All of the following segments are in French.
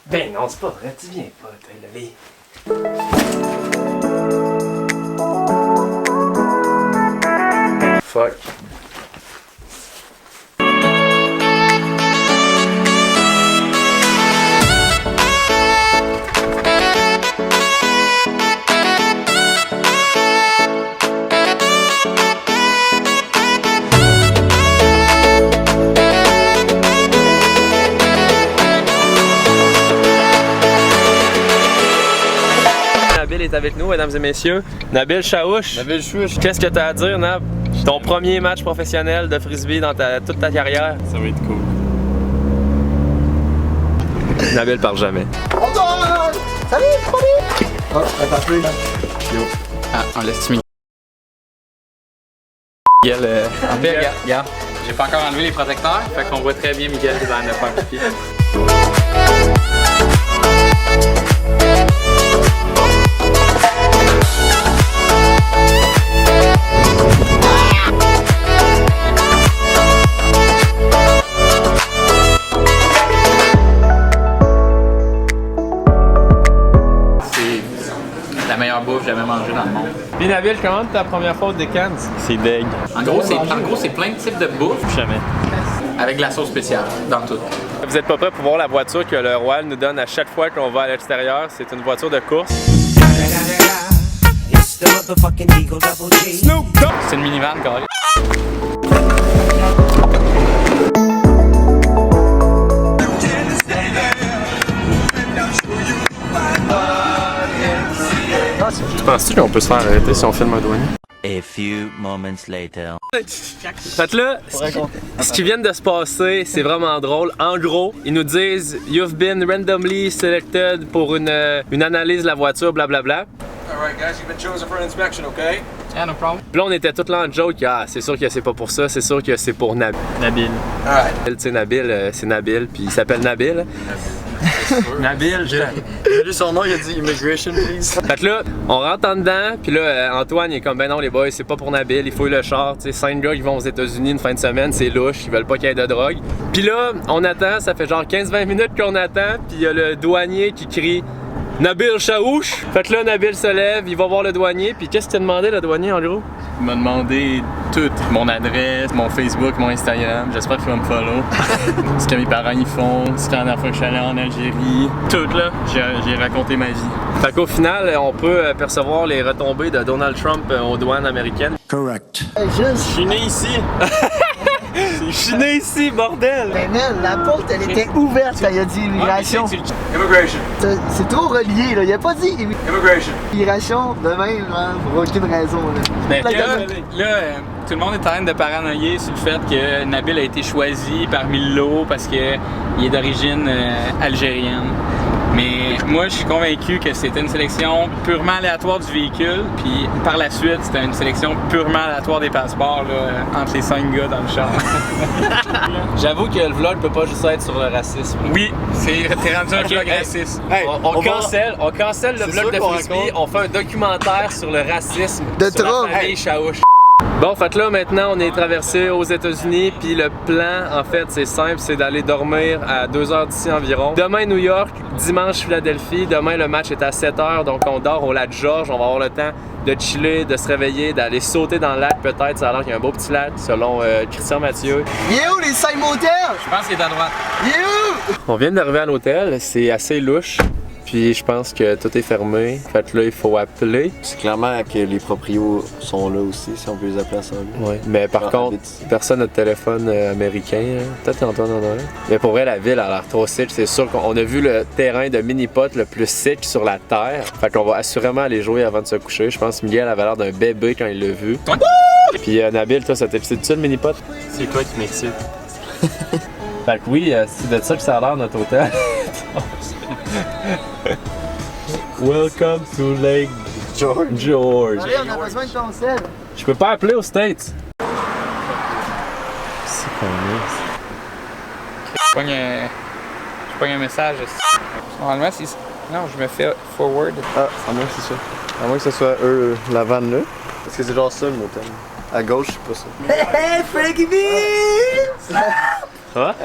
Ben non, c'est pas vrai, tu viens pas te lever. Fuck. Nabil est avec nous, mesdames et messieurs. Nabil Chaouche. Nabil Chouche. Qu'est-ce que tu as à dire, Nab? Ton premier match professionnel de frisbee dans toute ta carrière. Ça va être cool. Nabil parle jamais. Salut, salut! Oh, attends plus. Yo. Ah, on laisse Miguel. Miguel, Regarde. J'ai pas encore enlevé les protecteurs, fait qu'on voit très bien Miguel qui va en faire pipi. La meilleure bouffe que j'ai jamais mangée dans le monde. Puis Nabil, comment ta première fois au Dickens? C'est deg. En gros, c'est plein de types de bouffe Jamais. avec de la sauce spéciale dans tout. Vous êtes pas prêts pour voir la voiture que le Royal nous donne à chaque fois qu'on va à l'extérieur? C'est une voiture de course. C'est une minivan, carré. Tu penses-tu qu'on peut se faire arrêter si on filme un douanier? A few moments later. Fait que là, ce qui vient de se passer, c'est vraiment drôle. En gros, ils nous disent « You've been randomly selected pour une analyse de la voiture, blablabla. » Alright guys, you've been chosen for an inspection, okay? Yeah, no problem. Puis là, on était tous là en joke, ah, c'est sûr que c'est pas pour ça, c'est sûr que c'est pour Nabil. Alright. Tu sais, Nabil, c'est Nabil, puis il s'appelle Nabil. Nabil, J'ai lu son nom, il a dit Immigration, please. Fait que là, on rentre en dedans, puis là, Antoine, il est comme, ben non, les boys, c'est pas pour Nabil, il fouille le char. Tu sais, 5 gars qui vont aux États-Unis une fin de semaine, c'est louche, ils veulent pas qu'il y ait de drogue. Puis là, on attend, ça fait genre 15-20 minutes qu'on attend, puis il y a le douanier qui crie Nabil Chaouche. Fait que là, Nabil se lève, il va voir le douanier, puis qu'est-ce qu'il t'a demandé, le douanier, en gros? Il m'a demandé tout, mon adresse, mon Facebook, mon Instagram. J'espère qu'il va me follow. Ce que mes parents y font, ce que la dernière fois que je suis allé en Algérie. Tout là, j'ai raconté ma vie. Fait qu'au final, on peut percevoir les retombées de Donald Trump aux douanes américaines. Correct. Je suis né ici! Je suis né ici, bordel! Mais man, la porte, elle était ouverte quand il a dit immigration. Immigration. C'est trop relié, là. Il a pas dit Immigration. immigration de même, hein, pour aucune raison, là. Mais Tout le monde est en train de paranoïer sur le fait que Nabil a été choisi parmi le lot parce qu'il est d'origine algérienne. Mais moi, je suis convaincu que c'était une sélection purement aléatoire du véhicule, puis par la suite, c'était une sélection purement aléatoire des passeports là, entre les 5 gars dans le char. J'avoue que le vlog peut pas juste être sur le racisme. Oui, t'es rendu un vlog raciste. Hey, On cancelle le vlog de Frisbee, on fait un documentaire sur le racisme De sur Trump. la famille Chaouche. Bon, fait que là, maintenant, on est traversé aux États-Unis, puis le plan, en fait, c'est simple, c'est d'aller dormir à 2 heures d'ici environ. Demain, New York, dimanche, Philadelphie. Demain, le match est à 7 heures, donc on dort au lac George. On va avoir le temps de chiller, de se réveiller, d'aller sauter dans le lac, peut-être. Ça a l'air qu'il y a un beau petit lac, selon Christian Mathieu. Il est où les 5 motels? Je pense qu'il est à droite. Il est où? On vient d'arriver à l'hôtel, c'est assez louche. Puis je pense que tout est fermé. Fait que là, il faut appeler. C'est clairement que les proprios sont là aussi, si on peut les appeler ensemble. Ouais. Mais par contre, personne n'a de téléphone américain. Hein. Peut-être Antoine en a un. Mais pour vrai, la ville a l'air trop sick. C'est sûr qu'on a vu le terrain de mini-pot le plus sick sur la terre. Fait qu'on va assurément aller jouer avant de se coucher. Je pense que Miguel avait l'air d'un bébé quand il l'a vu. Puis Nabil, toi, ça t'excite-tu le mini-pot? C'est quoi qui m'excite? Fait que oui, c'est de ça que ça a l'air notre hôtel. Welcome to Lake George. Allez, on a besoin de ton sel. Je peux pas appeler aux States. C'est quoi Je pogne un message. Normalement, si... Non, je me fais forward. Ah, à moins que c'est ça. À moins que ce soit eux, la vanne là. Parce que c'est genre ça le motel. À gauche, c'est pas ça. Hey, Frankie B! Ça va?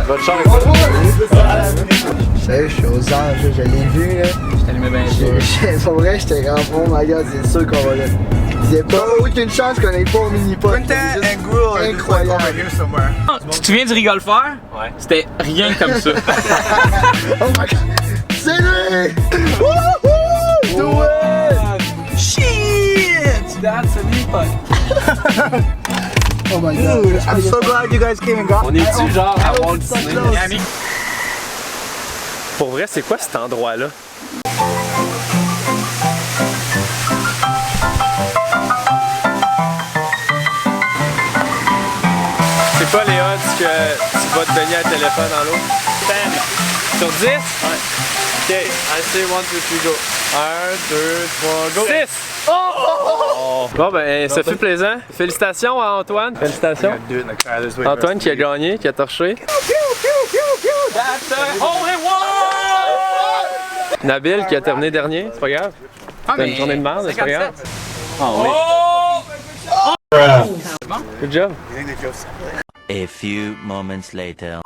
Bonne chance avec ça. Sérieux, je suis aux anges, je l'ai vu là. Je t'allumais bien sûr. Pour vrai, j'étais comme, oh my god, c'est sûr qu'on va là. Je disais pas aucune chance qu'on ait pas au mini-pot. Incroyable. Tu te souviens du rigolfeur? Ouais. C'était rien comme ça. Oh my god, c'est lui! Wouhou! Do it! Shit! That's a new pot. Oh my god. Dude, I'm so glad you guys came and got. On est-tu genre à Walt Disney? Yannick. Pour vrai, c'est quoi cet endroit-là? C'est quoi les odds que tu vas te baigner à téléphone dans l'eau? 10. Sur 10? Ouais. Ok, I say 1, 2, 3, go. 1, 2, 3, go. 6! Oh! Bon ben, ça fait plaisant. Félicitations à Antoine. Félicitations. Antoine qui a gagné, qui a torché. Nabil qui a terminé dernier, c'est pas grave. T'as une journée de merde, c'est pas grave. Oh oui. Good job. A few moments later.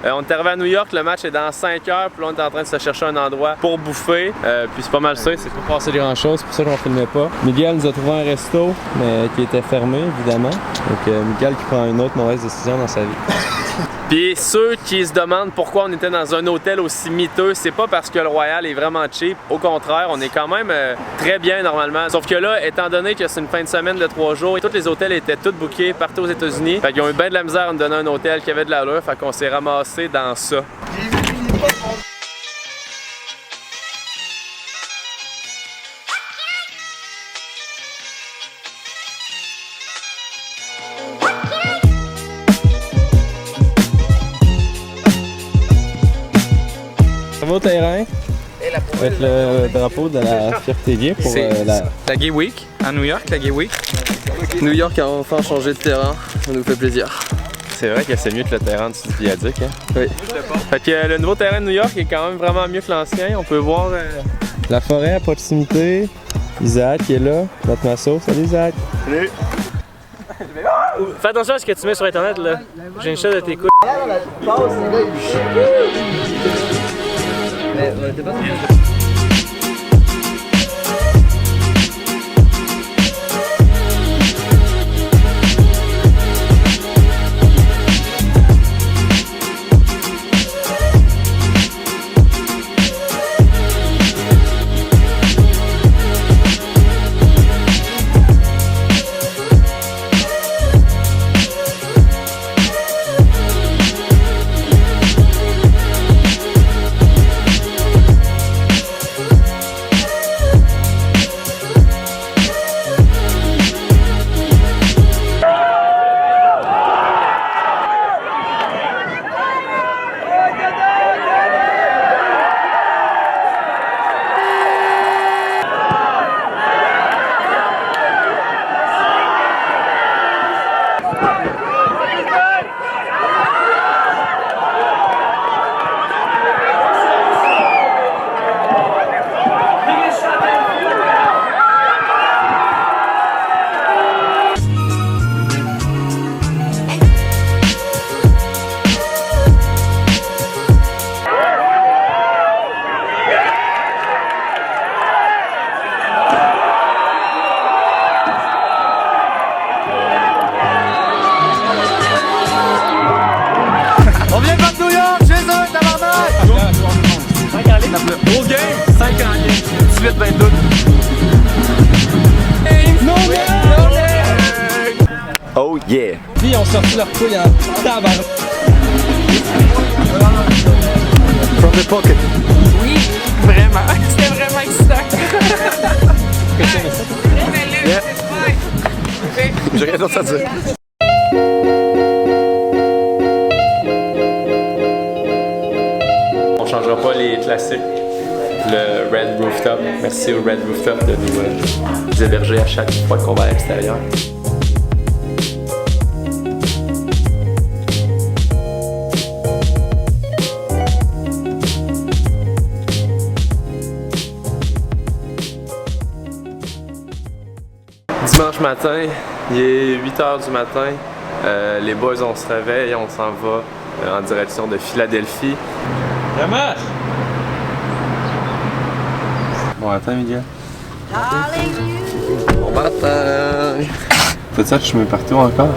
On est arrivé à New York, le match est dans 5 heures, puis là on est en train de se chercher un endroit pour bouffer. Puis c'est pas mal ça, c'est pas passé grand chose, c'est pour ça qu'on filmait pas. Miguel nous a trouvé un resto, mais qui était fermé évidemment. Donc Miguel qui prend une autre mauvaise décision dans sa vie. Puis ceux qui se demandent pourquoi on était dans un hôtel aussi miteux, c'est pas parce que le Royal est vraiment cheap. Au contraire, on est quand même très bien normalement. Sauf que là, étant donné que c'est une fin de semaine de 3 jours, tous les hôtels étaient tous bookés partout aux États-Unis. Fait qu'ils ont eu bien de la misère à nous donner un hôtel qui avait de l'allure. Fait qu'on s'est ramassé dans ça. On va au terrain avec le drapeau de la fierté gay pour la Gay Week à New York, la Gay Week. New York a enfin changé de terrain, ça nous fait plaisir. C'est vrai que c'est mieux que le terrain du Viaduc, hein? Oui. Fait que le nouveau terrain de New York est quand même vraiment mieux que l'ancien. On peut voir la forêt à proximité. Isaac qui est là, notre masso. Salut Isaac! Salut! Fais attention à ce que tu mets sur internet là. J'ai une shot de tes couilles. Grosse game, 5 en ligne, 18-22. Oh yeah! Puis ils ont sorti leur couille en tabac. From the pocket. Oui, vraiment. C'était vraiment excitant. Yeah. J'ai rien d'autre à dire. On changera pas les classiques. Le Red Rooftop. Merci au Red Rooftop de nous héberger à chaque fois qu'on va à l'extérieur. Dimanche matin, il est 8h du matin. Les boys, on se réveille, on s'en va en direction de Philadelphie. Comment? Bon, attends, Miguel. Bon matin! T'as ça, je mets partout encore?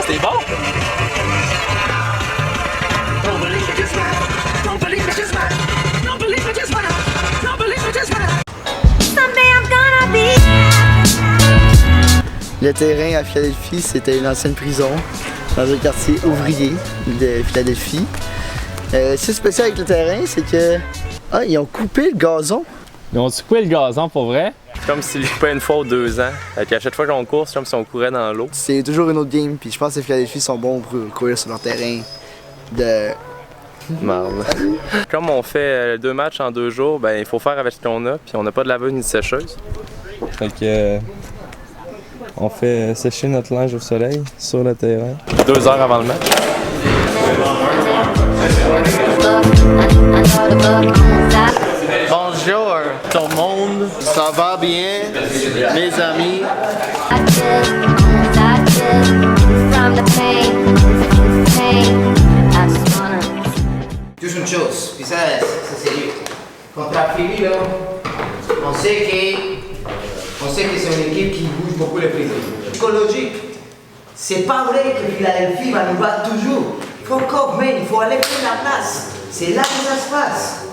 C'était bon? Le terrain à Philadelphie, c'était une ancienne prison dans un quartier ouvrier de Philadelphie. Ce qui est spécial avec le terrain, c'est que ils ont coupé le gazon. Ils ont coupé le gazon pour vrai? C'est comme s'ils coupaient une fois ou 2 ans. Puis à chaque fois qu'on court, c'est comme si on courait dans l'eau. C'est toujours une autre game, puis je pense que les Philadelphie sont bons pour courir sur leur terrain de... Marde. Comme on fait 2 matchs en 2 jours, ben il faut faire avec ce qu'on a, puis on n'a pas de laveuse ni de sécheuse. Fait que on fait sécher notre linge au soleil sur le terrain. 2 heures avant le match. Bonjour tout le monde, ça va bien, mes amis? Juste une chose, puis ça c'est sérieux. Contre Philly, là, on sait que c'est une équipe qui bouge beaucoup les prisons. Psychologique. C'est pas vrai que Philadelphie va nous battre toujours. Il faut encore, man, il faut aller prendre la place. C'est là que ça se passe.